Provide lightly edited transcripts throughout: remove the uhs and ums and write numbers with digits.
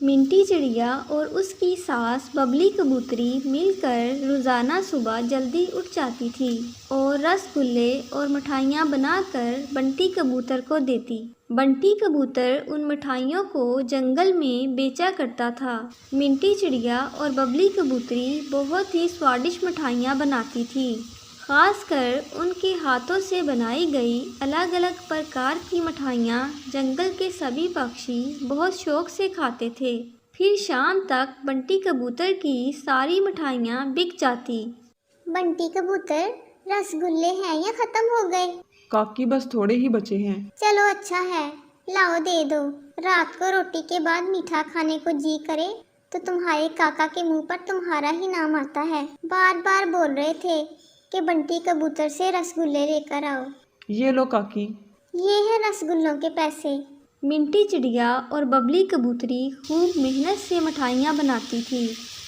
Minty चिड़िया और उसकी सास बबली कबूतरी मिलकर रोजाना सुबह जल्दी उठ जाती थी और रसगुल्ले और मिठाइयाँ बनाकर बंटी कबूतर को देती। बंटी कबूतर उन मिठाइयों को जंगल में बेचा करता था। मिंटी चिड़िया और बबली कबूतरी बहुत ही स्वादिष्ट मिठाइयाँ बनाती थी। खासकर उनके हाथों से बनाई गई अलग अलग प्रकार की मिठाइयाँ जंगल के सभी पक्षी बहुत शौक से खाते थे। फिर शाम तक बंटी कबूतर की सारी मिठाइयाँ बिक जाती। बंटी कबूतर, रसगुल्ले हैं या खत्म हो गए? काकी बस थोड़े ही बचे हैं। चलो अच्छा है, लाओ दे दो। रात को रोटी के बाद मीठा खाने को जी करे तो तुम्हारे काका के मुंह पर तुम्हारा ही नाम आता है। बार बार बोल रहे थे कि बंटी कबूतर से रसगुल्ले लेकर आओ। ये लो काकी। ये है रसगुल्लों के पैसे। मिंटी चिड़िया और बबली कबूतरी खूब मेहनत से मिठाइयाँ बनाती थी।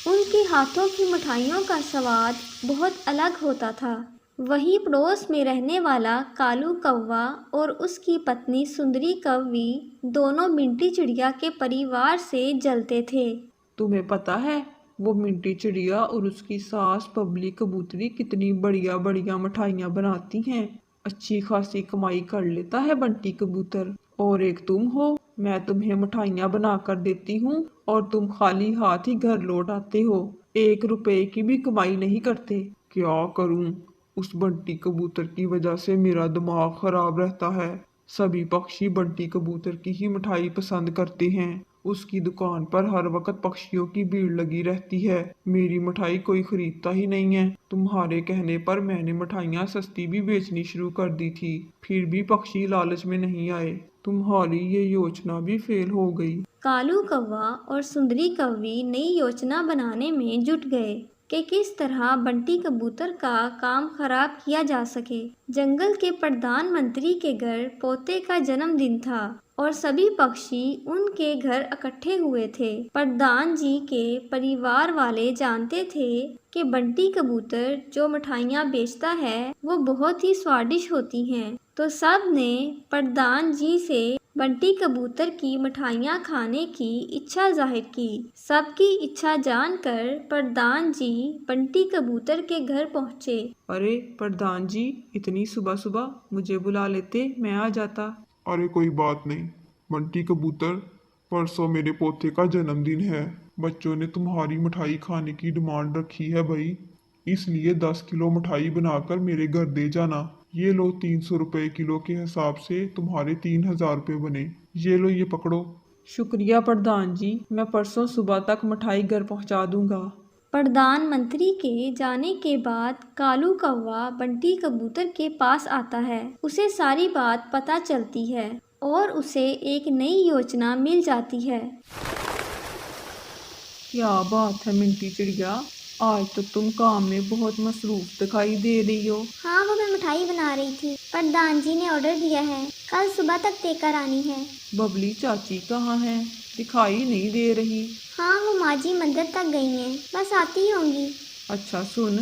उनके हाथों की मिठाइयों का स्वाद बहुत अलग होता था। वही पड़ोस में रहने वाला कालू कौवा और उसकी पत्नी सुंदरी कौवी दोनों मिंटी चिड़िया के परिवार से जलते थे। तुम्हें पता है वो मिंटी चिड़िया और उसकी सास बबली कबूतरी कितनी बढ़िया बढ़िया मिठाइयाँ बनाती हैं। अच्छी खासी कमाई कर लेता है बंटी कबूतर। और एक तुम हो, मैं तुम्हें मिठाइयाँ बना कर देती हूँ और तुम खाली हाथ ही घर लौट आते हो। 1 रुपए की भी कमाई नहीं करते। क्या करूँ, उस बंटी कबूतर की वजह से मेरा दिमाग खराब रहता है। सभी पक्षी बंटी कबूतर की ही मिठाई पसंद करते हैं। उसकी दुकान पर हर वक्त पक्षियों की भीड़ लगी रहती है। मेरी मिठाई कोई खरीदता ही नहीं है। तुम्हारे कहने पर मैंने मिठाइयाँ सस्ती भी बेचनी शुरू कर दी थी, फिर भी पक्षी लालच में नहीं आए। तुम्हारी ये योजना भी फेल हो गई। कालू कौवा और सुंदरी कौवी नई योजना बनाने में जुट गए कि किस तरह बंटी कबूतर का काम खराब किया जा सके। जंगल के प्रधानमंत्री के घर पोते का जन्मदिन था और सभी पक्षी उनके घर इकट्ठे हुए थे। प्रधान जी के परिवार वाले जानते थे कि बंटी कबूतर जो मिठाइयाँ बेचता है वो बहुत ही स्वादिष्ट होती हैं, तो सब ने प्रधान जी से बंटी कबूतर की मिठाइयाँ खाने की इच्छा जाहिर की। सबकी इच्छा जानकर प्रधान जी बंटी कबूतर के घर पहुँचे। अरे प्रधान जी, इतनी सुबह सुबह मुझे बुला लेते, मैं आ जाता। अरे कोई बात नहीं बंटी कबूतर, परसों मेरे पोते का जन्मदिन है। बच्चों ने तुम्हारी मिठाई खाने की डिमांड रखी है भाई, इसलिए 10 किलो मिठाई बनाकर मेरे घर दे जाना। ये लो 300 रुपए किलो के हिसाब से तुम्हारे 3000 रुपये बने। ये लो, ये पकड़ो। शुक्रिया प्रधान जी, मैं परसों सुबह तक मिठाई घर पहुंचा दूंगा। प्रधानमंत्री के जाने के बाद कालू कौवा बंटी कबूतर के पास आता है। उसे सारी बात पता चलती है और उसे एक नई योजना मिल जाती है। क्या बात है मिंटी चिड़िया, आज तो तुम काम में बहुत मसरूफ दिखाई दे रही हो। हाँ, वो मैं मिठाई बना रही थी। प्रधान जी ने ऑर्डर दिया है, कल सुबह तक देकर आनी है। बबली चाची कहाँ है, दिखाई नहीं दे रही। हाँ, वो माँ जी मंदिर तक गई हैं, बस आती ही होंगी। अच्छा सुन,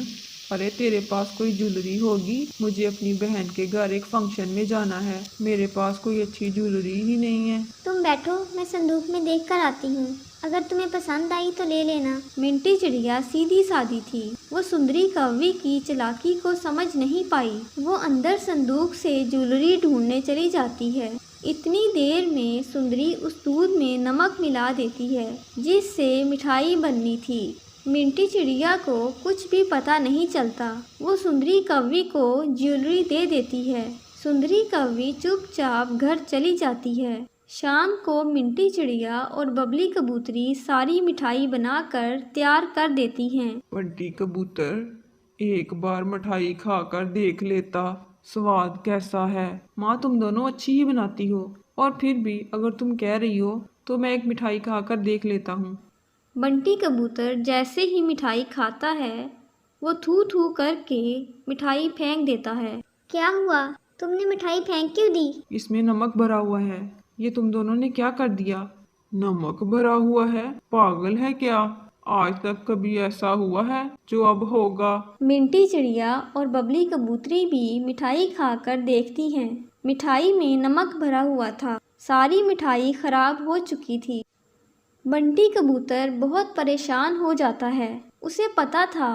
अरे तेरे पास कोई ज्वेलरी होगी? मुझे अपनी बहन के घर एक फंक्शन में जाना है, मेरे पास कोई अच्छी ज्वेलरी ही नहीं है। तुम बैठो, मैं संदूक में देख कर आती हूँ। अगर तुम्हें पसंद आई तो ले लेना। मिंटी चिड़िया सीधी सादी थी। वो सुंदरी कौवी की चालाकी को समझ नहीं पाई। वो अंदर संदूक से ज्वेलरी ढूंढने चली जाती है। इतनी देर में सुंदरी उस दूध में नमक मिला देती है जिससे मिठाई बननी थी। मिंटी चिड़िया को कुछ भी पता नहीं चलता। वो सुंदरी कौवी को ज्वेलरी दे देती है। सुंदरी कौवी चुपचाप घर चली जाती है। शाम को मिंटी चिड़िया और बबली कबूतरी सारी मिठाई बनाकर तैयार कर देती हैं। बंटी कबूतर, एक बार मिठाई खाकर देख लेता, स्वाद कैसा है। माँ तुम दोनों अच्छी ही बनाती हो, और फिर भी अगर तुम कह रही हो तो मैं एक मिठाई खाकर देख लेता हूँ। बंटी कबूतर जैसे ही मिठाई खाता है वो थू थू करके मिठाई फेंक देता है। क्या हुआ? तुमने मिठाई फेंक क्यों दी? इसमें नमक भरा हुआ है, ये तुम दोनों ने क्या कर दिया? नमक भरा हुआ है? पागल है क्या? आज तक कभी ऐसा हुआ है जो अब होगा? मिंटी चिड़िया और बबली कबूतरी भी मिठाई खाकर देखती हैं। मिठाई में नमक भरा हुआ था। सारी मिठाई खराब हो चुकी थी। बंटी कबूतर बहुत परेशान हो जाता है। उसे पता था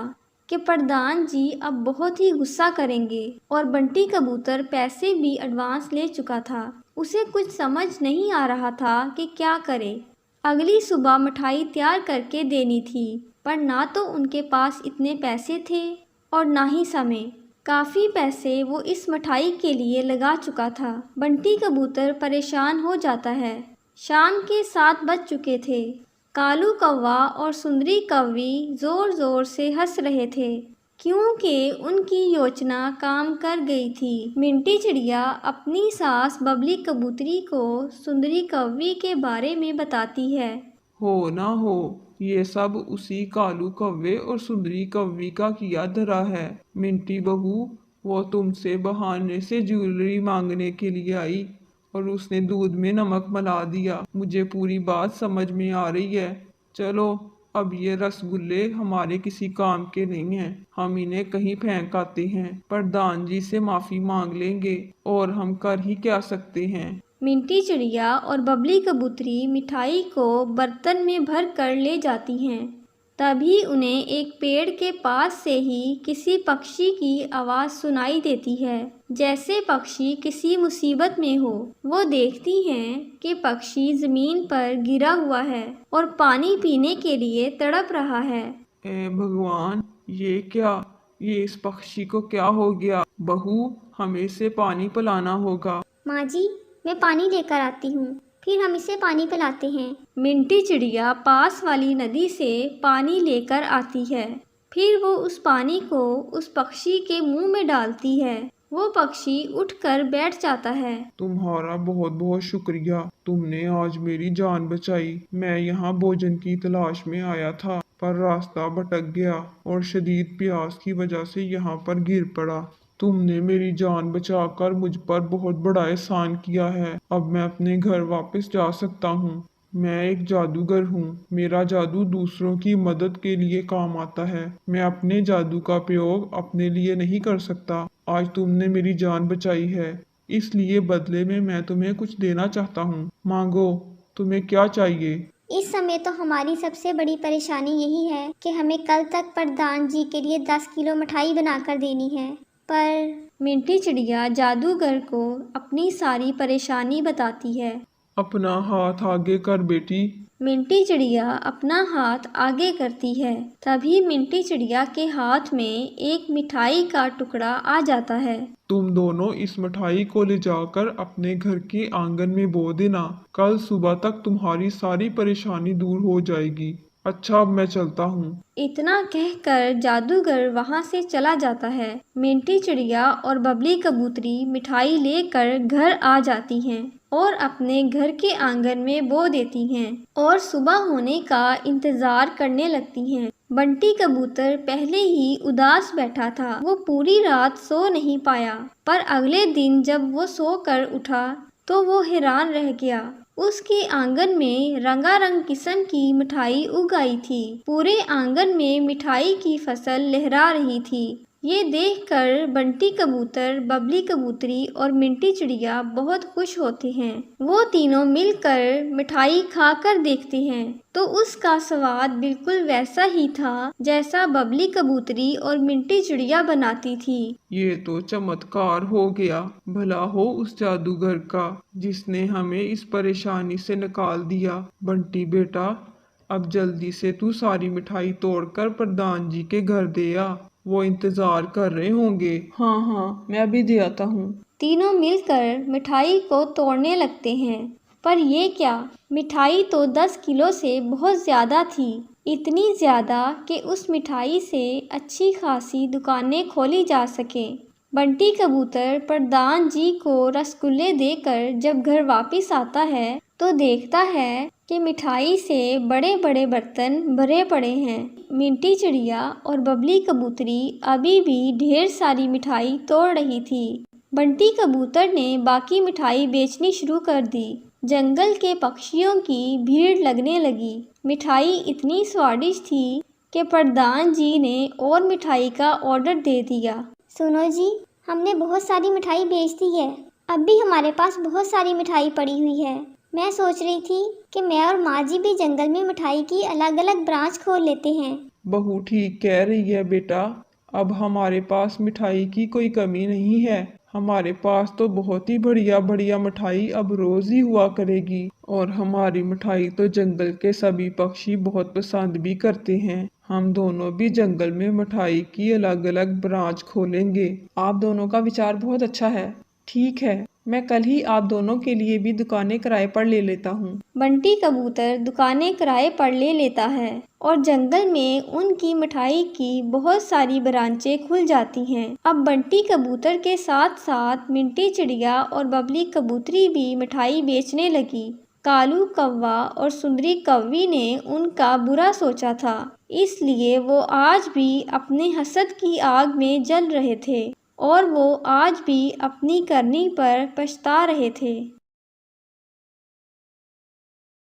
कि प्रधान जी अब बहुत ही गुस्सा करेंगे और बंटी कबूतर पैसे भी एडवांस ले चुका था। उसे कुछ समझ नहीं आ रहा था कि क्या करे। अगली सुबह मिठाई तैयार करके देनी थी, पर ना तो उनके पास इतने पैसे थे और ना ही समय। काफ़ी पैसे वो इस मिठाई के लिए लगा चुका था। बंटी कबूतर परेशान हो जाता है। शाम के 7 बज चुके थे। कालू कौवा और सुंदरी कौवी ज़ोर ज़ोर से हंस रहे थे, क्योंकि उनकी योजना काम कर गई थी। मिंटी चिड़िया अपनी सास बबली कबूतरी को सुंदरी कौवी के बारे में बताती है। हो ना हो, ये सब उसी कालू कौवे और सुंदरी कौवी का किया धरा है। मिंटी बहू, वो तुमसे बहाने से ज्वेलरी मांगने के लिए आई और उसने दूध में नमक मिला दिया। मुझे पूरी बात समझ में आ रही है। चलो, अब ये रसगुल्ले हमारे किसी काम के नहीं हैं। हम इन्हें कहीं फेंक आते हैं। प्रधान जी से माफ़ी मांग लेंगे और हम कर ही क्या सकते हैं। मिंटी चिड़िया और बबली कबूतरी मिठाई को बर्तन में भर कर ले जाती हैं। तभी उन्हें एक पेड़ के पास से ही किसी पक्षी की आवाज़ सुनाई देती है, जैसे पक्षी किसी मुसीबत में हो। वो देखती हैं कि पक्षी ज़मीन पर गिरा हुआ है और पानी पीने के लिए तड़प रहा है। ए भगवान, ये क्या? ये इस पक्षी को क्या हो गया? बहू, हमें इसे पानी पिलाना होगा। माँ जी, मैं पानी लेकर आती हूँ, फिर हम इसे पानी पिलाते हैं। मिंटी चिड़िया पास वाली नदी से पानी लेकर आती है। फिर वो उस पानी को उस पक्षी के मुंह में डालती है। वो पक्षी उठकर बैठ जाता है। तुम्हारा बहुत बहुत शुक्रिया, तुमने आज मेरी जान बचाई। मैं यहाँ भोजन की तलाश में आया था, पर रास्ता भटक गया और शदीद प्यास की वजह से यहाँ पर गिर पड़ा। तुमने मेरी जान बचाकर मुझ पर बहुत बड़ा एहसान किया है। अब मैं अपने घर वापस जा सकता हूँ। मैं एक जादूगर हूँ। मेरा जादू दूसरों की मदद के लिए काम आता है। मैं अपने जादू का प्रयोग अपने लिए नहीं कर सकता। आज तुमने मेरी जान बचाई है, इसलिए बदले में मैं तुम्हें कुछ देना चाहता हूँ। मांगो, तुम्हें क्या चाहिए? इस समय तो हमारी सबसे बड़ी परेशानी यही है कि हमें कल तक प्रधान जी के लिए 10 किलो मिठाई बनाकर देनी है। पर मिंटी चिड़िया जादूगर को अपनी सारी परेशानी बताती है। अपना हाथ आगे कर बेटी। मिंटी चिड़िया अपना हाथ आगे करती है। तभी मिंटी चिड़िया के हाथ में एक मिठाई का टुकड़ा आ जाता है। तुम दोनों इस मिठाई को ले जाकर अपने घर के आंगन में बो देना। कल सुबह तक तुम्हारी सारी परेशानी दूर हो जाएगी। अच्छा, अब मैं चलता हूँ। इतना कहकर जादूगर वहां से चला जाता है। मिंटी चिड़िया और बबली कबूतरी मिठाई लेकर घर आ जाती हैं और अपने घर के आंगन में बो देती हैं और सुबह होने का इंतजार करने लगती हैं। बंटी कबूतर पहले ही उदास बैठा था। वो पूरी रात सो नहीं पाया, पर अगले दिन जब वो सोकर उठा तो वो हैरान रह गया। उसके आंगन में रंगारंग किस्म की मिठाई उग आई थी। पूरे आंगन में मिठाई की फसल लहरा रही थी। ये देखकर बंटी कबूतर, बबली कबूतरी और मिंटी चिड़िया बहुत खुश होते हैं। वो तीनों मिलकर मिठाई खाकर देखते हैं तो उसका स्वाद बिल्कुल वैसा ही था जैसा बबली कबूतरी और मिंटी चिड़िया बनाती थी। ये तो चमत्कार हो गया। भला हो उस जादूगर का जिसने हमें इस परेशानी से निकाल दिया। बंटी बेटा, अब जल्दी से तू सारी मिठाई तोड़कर प्रधान जी के घर दे आ। वो इंतजार कर रहे होंगे। हाँ हाँ, मैं अभी दे आता हूँ। तीनों मिलकर मिठाई को तोड़ने लगते हैं, पर ये क्या, मिठाई तो 10 किलो से बहुत ज़्यादा थी। इतनी ज़्यादा कि उस मिठाई से अच्छी खासी दुकानें खोली जा सकें। बंटी कबूतर प्रधान जी को रसगुल्ले देकर जब घर वापस आता है तो देखता है कि मिठाई से बड़े बड़े बर्तन भरे पड़े हैं। मिंटी चिड़िया और बबली कबूतरी अभी भी ढेर सारी मिठाई तोड़ रही थी। बंटी कबूतर ने बाकी मिठाई बेचनी शुरू कर दी। जंगल के पक्षियों की भीड़ लगने लगी। मिठाई इतनी स्वादिष्ट थी कि प्रधान जी ने और मिठाई का ऑर्डर दे दिया। सुनो जी, हमने बहुत सारी मिठाई बेच दी है। अब भी हमारे पास बहुत सारी मिठाई पड़ी हुई है। मैं सोच रही थी कि मैं और माँ जी भी जंगल में मिठाई की अलग अलग ब्रांच खोल लेते हैं। बहू ठीक कह रही है बेटा। अब हमारे पास मिठाई की कोई कमी नहीं है। हमारे पास तो बहुत ही बढ़िया बढ़िया मिठाई अब रोज ही हुआ करेगी। और हमारी मिठाई तो जंगल के सभी पक्षी बहुत पसंद भी करते हैं। हम दोनों भी जंगल में मिठाई की अलग अलग ब्रांच खोलेंगे। आप दोनों का विचार बहुत अच्छा है। ठीक है, मैं कल ही आप दोनों के लिए भी दुकानें किराए पर ले लेता हूँ। बंटी कबूतर दुकानें किराए पर ले लेता है और जंगल में उनकी मिठाई की बहुत सारी ब्रांचें खुल जाती हैं। अब बंटी कबूतर के साथ साथ मिंटी चिड़िया और बबली कबूतरी भी मिठाई बेचने लगी। कालू कौवा और सुंदरी कौवी ने उनका बुरा सोचा था, इसलिए वो आज भी अपने हसद की आग में जल रहे थे और वो आज भी अपनी करनी पर पछता रहे थे।